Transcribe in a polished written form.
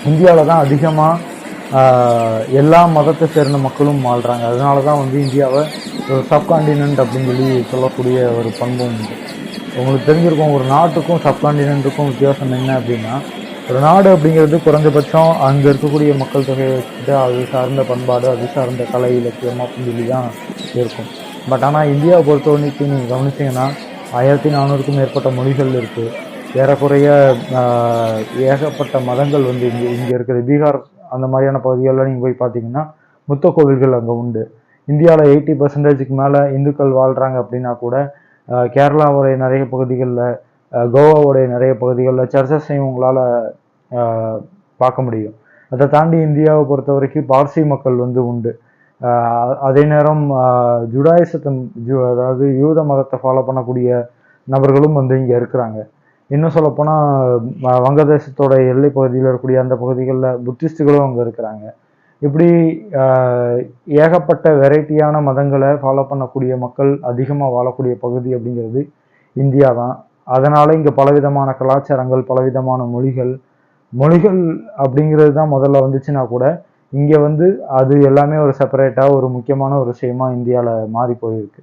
இந்தியாவில் தான் அதிகமாக எல்லா மதத்தை சேர்ந்த மக்களும் வாழ்கிறாங்க. அதனால தான் வந்து இந்தியாவை ஒரு சப்காண்டினென்ட் அப்படின்னு சொல்லக்கூடிய ஒரு பண்பும் உண்டு. உங்களுக்கு தெரிஞ்சிருக்கும், ஒரு நாட்டுக்கும் சப்காண்டினென்ட்டுக்கும் வித்தியாசம் என்ன அப்படின்னா, ஒரு நாடு அப்படிங்கிறது குறைஞ்சபட்சம் அங்கே இருக்கக்கூடிய மக்கள் தொகையை வச்சுட்டு அது சார்ந்த பண்பாடு, அது சார்ந்த கலை இலக்கியம் அப்படின்னு தான் இருக்கும். பட் ஆனால் இந்தியாவை பொறுத்தவரைக்கும் நீங்கள் கவனிச்சிங்கன்னா 1400க்கும் மேற்பட்ட மொழிகள் இருக்குது. ஏறக்குறைய ஏகப்பட்ட மதங்கள் வந்து இங்கே இருக்குது. பீகார் அந்த மாதிரியான பகுதிகளில் நீங்கள் போய் பார்த்தீங்கன்னா புத்த கோவில்கள் அங்கே உண்டு. இந்தியாவில் 80% மேலே இந்துக்கள் வாழ்கிறாங்க அப்படின்னா கூட கேரளாவுடைய நிறைய பகுதிகளில், கோவாவுடைய நிறைய பகுதிகளில் சர்ச்சஸையும் உங்களால் பார்க்க முடியும். அதை தாண்டி இந்தியாவை பொறுத்த வரைக்கும் பார்சி மக்கள் வந்து உண்டு. அதே நேரம் அதாவது யூத மதத்தை ஃபாலோ பண்ணக்கூடிய நபர்களும் வந்து இங்கே இருக்கிறாங்க. இன்னும் சொல்லப்போனால் வங்கதேசத்தோட எல்லை பகுதியில் இருக்கக்கூடிய அந்த பகுதிகளில் புத்திஸ்டுகளும் அங்கே இருக்கிறாங்க. இப்படி ஏகப்பட்ட வெரைட்டியான மதங்களை ஃபாலோ பண்ணக்கூடிய மக்கள் அதிகமாக வாழக்கூடிய பகுதி அப்படிங்கிறது இந்தியா தான். அதனால் இங்கே பலவிதமான கலாச்சாரங்கள், பலவிதமான மொழிகள் அப்படிங்கிறது தான் முதல்ல வந்துச்சுன்னா கூட இங்கே வந்து அது எல்லாமே ஒரு செப்பரேட்டாக ஒரு முக்கியமான ஒரு விஷயமா இந்தியாவில் மாறி போயிருக்கு.